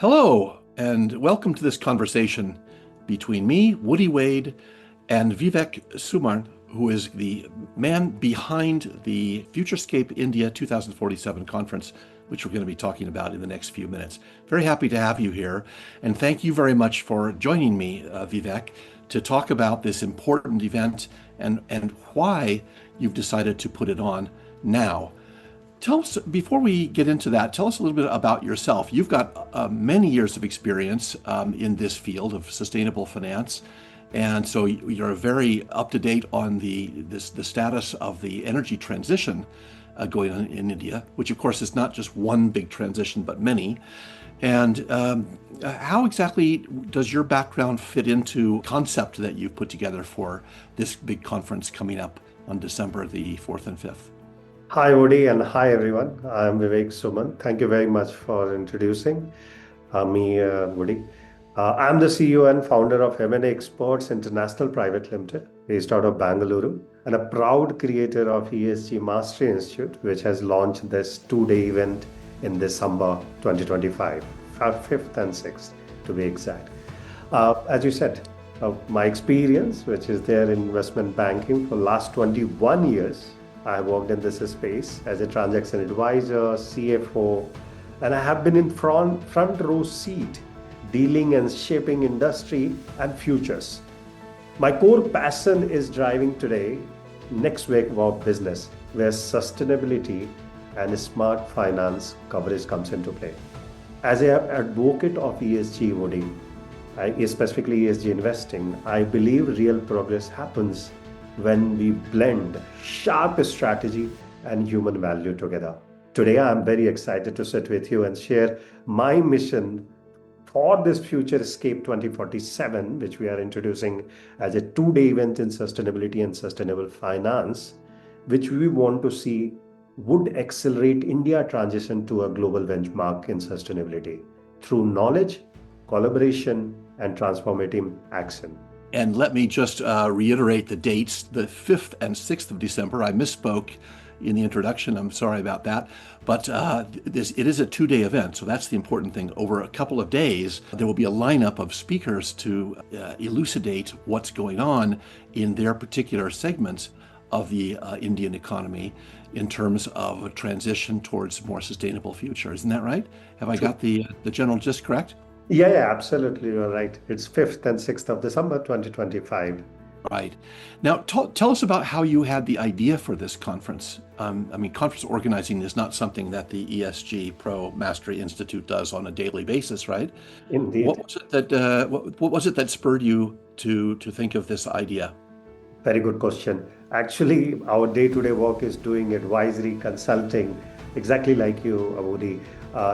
Hello, and welcome to this conversation between me, WoodyWade, and Vivek Suman, who is the man behind the Futurescape India 2047 conference, which we're going to be talking about in the next few minutes. Very happy to have you here, and thank you very much for joining me, Vivek, to talk about this important event and why you've decided to put it on now. Tell us, before we get into that, tell us a little bit about yourself. You've got many years of experience in this field of sustainable finance. And so you're very up to date on the status of the energy transition going on in India, which of course is not just one big transition, but many. And how exactly does your background fit into concept that you've put together for this big conference coming up on December the 4th and 5th? Hi, Woody, and hi, everyone. I'm Vivek Suman. Thank you very much for introducing me, Woody. I'm the CEO and founder of M&A Experts International Private Limited, based out of Bangalore, and a proud creator of ESG Mastery Institute, which has launched this two-day event in December 2025, 5th and 6th, to be exact. As you said, my experience, which is there in investment banking for last 21 years, I worked in this space as a transaction advisor, CFO, and I have been in front row seat dealing and shaping industry and futures. My core passion is driving today next wave of business where sustainability and smart finance coverage comes into play. As an advocate of ESG voting, specifically ESG investing, I believe real progress happens when we blend sharp strategy and human value together. Today, I'm very excited to sit with you and share my mission for this Futurescape 2047, which we are introducing as a two-day event in sustainability and sustainable finance, which we want to see would accelerate India transition to a global benchmark in sustainability through knowledge, collaboration, and transformative action. And let me just reiterate the dates, the 5th and 6th of December. I misspoke in the introduction. I'm sorry about that. But it is a two-day event, so that's the important thing. Over a couple of days, there will be a lineup of speakers to elucidate what's going on in their particular segments of the Indian economy in terms of a transition towards a more sustainable future. Isn't that right? Have I got the general gist correct? Yeah, absolutely. You're right. It's 5th and 6th of December 2025. Right. Now, tell us about how you had the idea for this conference. Conference organizing is not something that the ESGPro Mastery Institute does on a daily basis, right? Indeed. What was it that spurred you to think of this idea? Very good question. Actually, our day-to-day work is doing advisory consulting, exactly like you, Woody,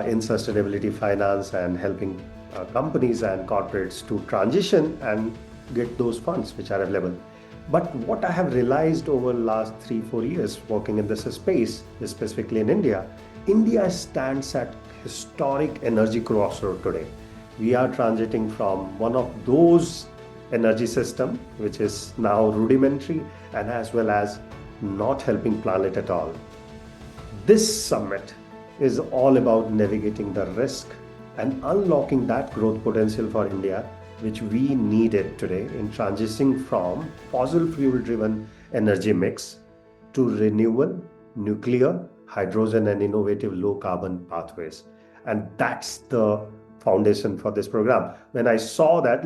in sustainability finance and helping companies and corporates to transition and get those funds which are available. But what I have realized over the last 3-4 years working in this space, specifically in India, India stands at historic energy crossroad today. We are transiting from one of those energy system which is now rudimentary and as well as not helping planet at all. This summit is all about navigating the risk and unlocking that growth potential for India, which we needed today in transitioning from fossil fuel driven energy mix to renewable, nuclear, hydrogen, and innovative low carbon pathways. And that's the foundation for this program. When I saw that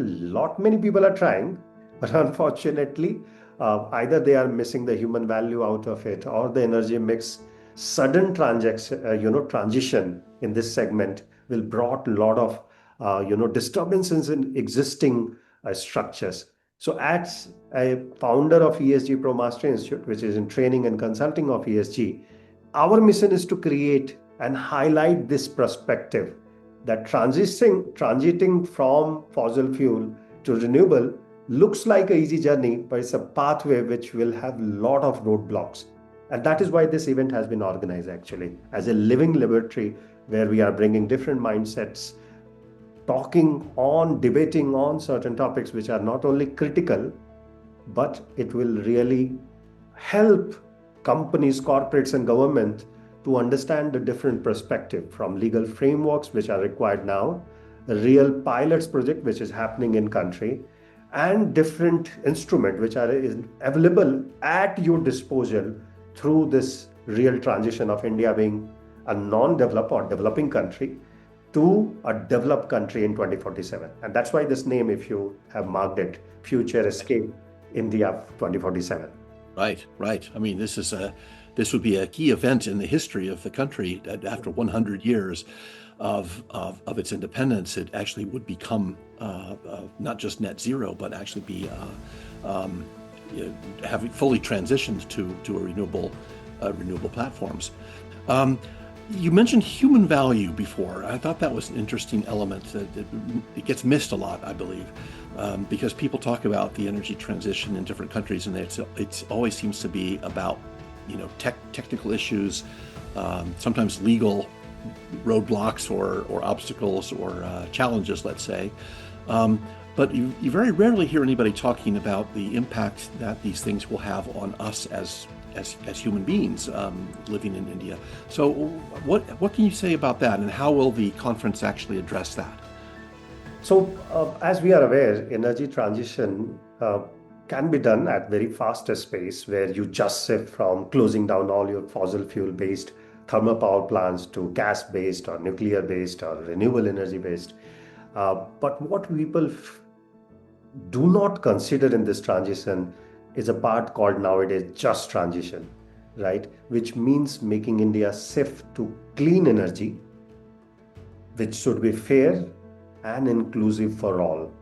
many people are trying, but unfortunately, either they are missing the human value out of it or the energy mix sudden transition in this segment will brought a lot of disturbances in existing structures. So as a founder of ESGPro Mastery Institute, which is in training and consulting of ESG, our mission is to create and highlight this perspective that transiting from fossil fuel to renewable looks like an easy journey, but it's a pathway which will have a lot of roadblocks. And that is why this event has been organized actually as a living laboratory where we are bringing different mindsets, debating on certain topics which are not only critical, but it will really help companies, corporates, and government to understand the different perspective from legal frameworks which are required now real pilots project which is happening in country, and different instrument which are is available at your disposal through this real transition of India being a non-developed or developing country to a developed country in 2047. And that's why this name, if you have marked it, Future Escape India 2047. Right, right. I mean, this would be a key event in the history of the country. After 100 years of its independence, it actually would become not just net zero, but actually be having fully transitioned to a renewable platforms. You mentioned human value before. I thought that was an interesting element. It gets missed a lot, I believe, because people talk about the energy transition in different countries, and it always seems to be about technical issues, sometimes legal roadblocks or obstacles or challenges, let's say. But you very rarely hear anybody talking about the impact that these things will have on us as human beings living in India. So what can you say about that, and how will the conference actually address that? So as we are aware, energy transition can be done at very fastest pace, where you just shift from closing down all your fossil fuel based thermal power plants to gas based or nuclear based or renewable energy based. But what people do not consider in this transition is a part called nowadays just transition, right? Which means making India shift to clean energy, which should be fair and inclusive for all,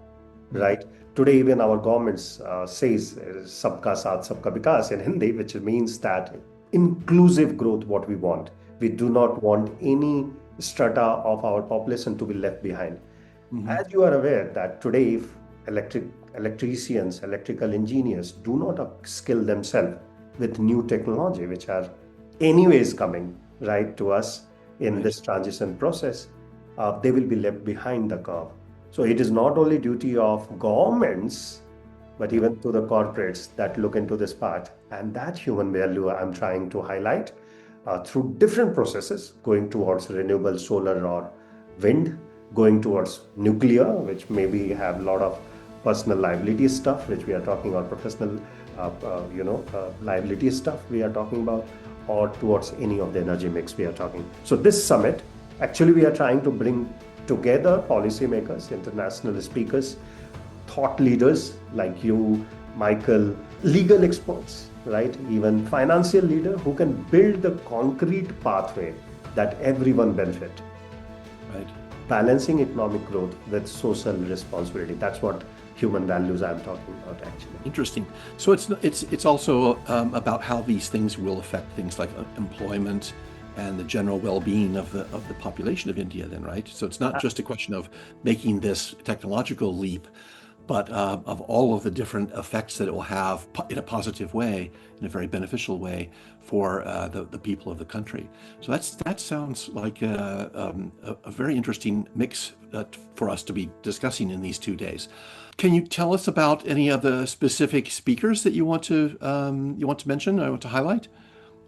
right? Today, even our government says "Sabka Saath, Sabka Vikas" in Hindi, which means that inclusive growth, what we want. We do not want any strata of our population to be left behind. Mm-hmm. As you are aware that today, if electricians, electrical engineers do not upskill themselves with new technology, which are anyways coming right to us in this transition process, they will be left behind the curve. So it is not only duty of governments, but even to the corporates that look into this part. And that human value I'm trying to highlight through different processes, going towards renewable solar or wind, going towards nuclear, which maybe have a lot of personal liability stuff, which we are talking about, professional liability stuff we are talking about, or towards any of the energy mix we are talking. So this summit, actually we are trying to bring together policymakers, international speakers, thought leaders like you, Michael, legal experts, right? Even financial leader who can build the concrete pathway that everyone benefit. Right. Balancing economic growth with social responsibility. That's what human values I'm talking about, actually. Interesting. So it's also about how these things will affect things like employment and the general well-being of the population of India, then, right? So it's not just a question of making this technological leap, but of all of the different effects that it will have in a positive way, in a very beneficial way for the people of the country. So that sounds like a very interesting mix for us to be discussing in these 2 days. Can you tell us about any of the specific speakers that you want to mention or want to highlight?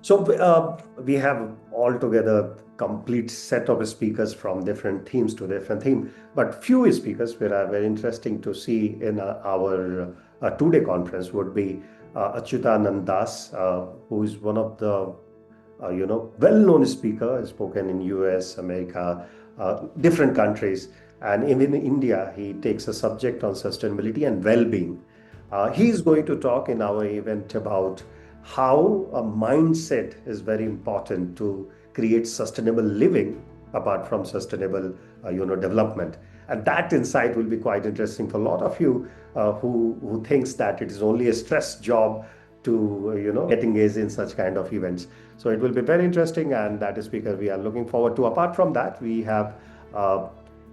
So we have altogether complete set of speakers from different themes to different theme, but few speakers that are very interesting to see in our 2-day conference would be Achyutanand Das, who is one of the well-known speaker, spoken in US, America, different countries, and even in India. He takes a subject on sustainability and well-being. He is going to talk in our event about how a mindset is very important to create sustainable living apart from sustainable development. And that insight will be quite interesting for a lot of you who thinks that it is only a stress job to get engaged in such kind of events. So it will be very interesting, and that is because we are looking forward to. Apart from that, we have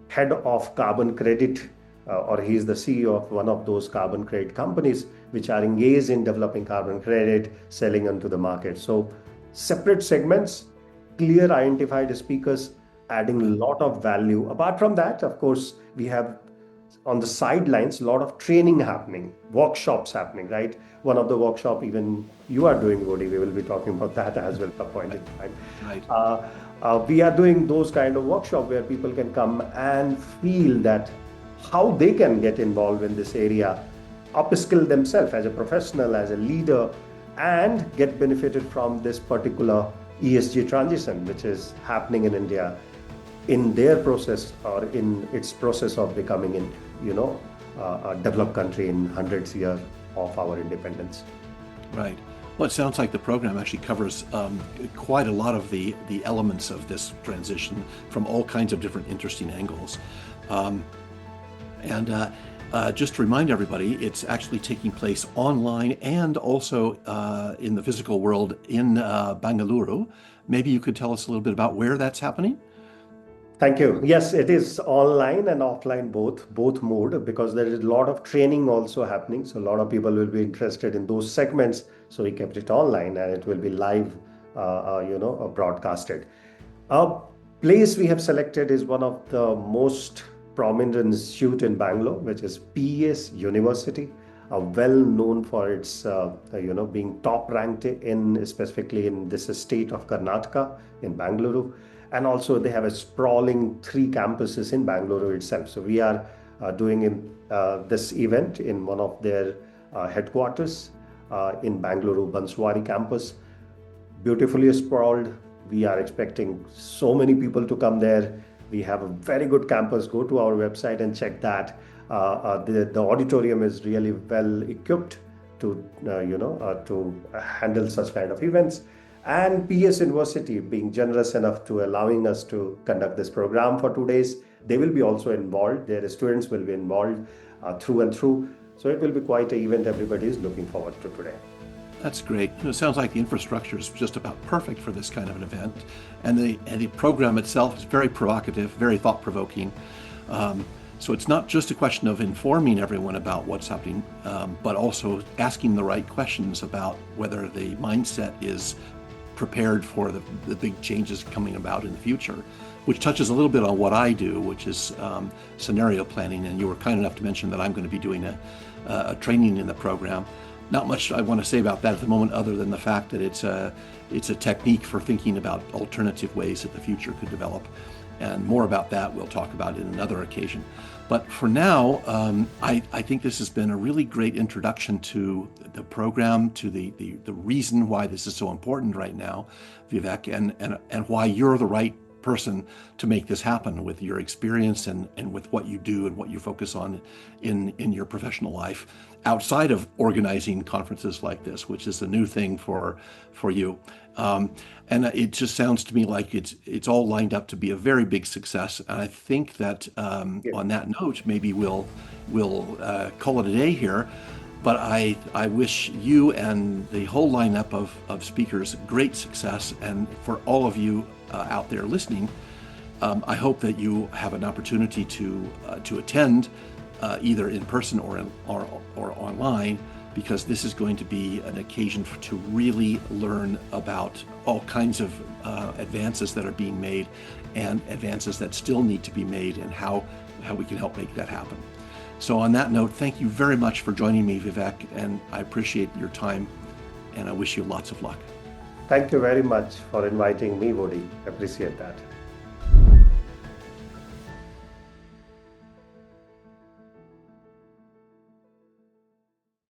head of carbon credit, or he is the CEO of one of those carbon credit companies which are engaged in developing carbon credit, selling onto the market. So separate segments, clear identified speakers, adding a lot of value. Apart from that, of course, we have on the sidelines a lot of training happening, workshops happening, right? One of the workshop even you are doing, Woody, we will be talking about that as well at a point in time. Right. We are doing those kind of workshop where people can come and feel that how they can get involved in this area, upskill themselves as a professional, as a leader, and get benefited from this particular ESG transition, which is happening in India in their process or in its process of becoming a developed country in hundreds years of our independence. Right. Well, it sounds like the program actually covers quite a lot of the elements of this transition from all kinds of different interesting angles. And just to remind everybody, it's actually taking place online and also in the physical world in Bangalore. Maybe you could tell us a little bit about where that's happening? Thank you. Yes, it is online and offline, both mode, because there is a lot of training also happening. So a lot of people will be interested in those segments. So we kept it online and it will be live, broadcasted. A place we have selected is one of the most prominent institute in Bangalore, which is PES University, well known for its, being top ranked in specifically in this state of Karnataka in Bangalore. And also they have a sprawling 3 campuses in Bangalore itself. So we are doing this event in one of their headquarters in Bangalore Banswari campus. Beautifully sprawled. We are expecting so many people to come there. We have a very good campus. Go to our website and check that. The auditorium is really well equipped to handle such kind of events. And PS University being generous enough to allowing us to conduct this program for 2 days. They will be also involved. Their students will be involved through and through. So it will be quite an event everybody is looking forward to today. That's great. It sounds like the infrastructure is just about perfect for this kind of an event. And the program itself is very provocative, very thought-provoking. So it's not just a question of informing everyone about what's happening, but also asking the right questions about whether the mindset is prepared for the big changes coming about in the future, which touches a little bit on what I do, which is scenario planning. And you were kind enough to mention that I'm going to be doing a training in the program. Not much I want to say about that at the moment, other than the fact that it's a technique for thinking about alternative ways that the future could develop. And more about that we'll talk about in another occasion. But for now, I think this has been a really great introduction to the program, to the reason why this is so important right now, Vivek, and why you're the right person to make this happen with your experience and with what you do and what you focus on in your professional life outside of organizing conferences like this, which is a new thing for you. And it just sounds to me like it's all lined up to be a very big success. And I think that on that note, maybe we'll call it a day here. But I wish you and the whole lineup of speakers great success. And for all of you out there listening, I hope that you have an opportunity to attend either in person or online, because this is going to be an occasion to really learn about all kinds of advances that are being made and advances that still need to be made, and how we can help make that happen. So on that note, thank you very much for joining me, Vivek, and I appreciate your time, and I wish you lots of luck. Thank you very much for inviting me, Woody. Appreciate that.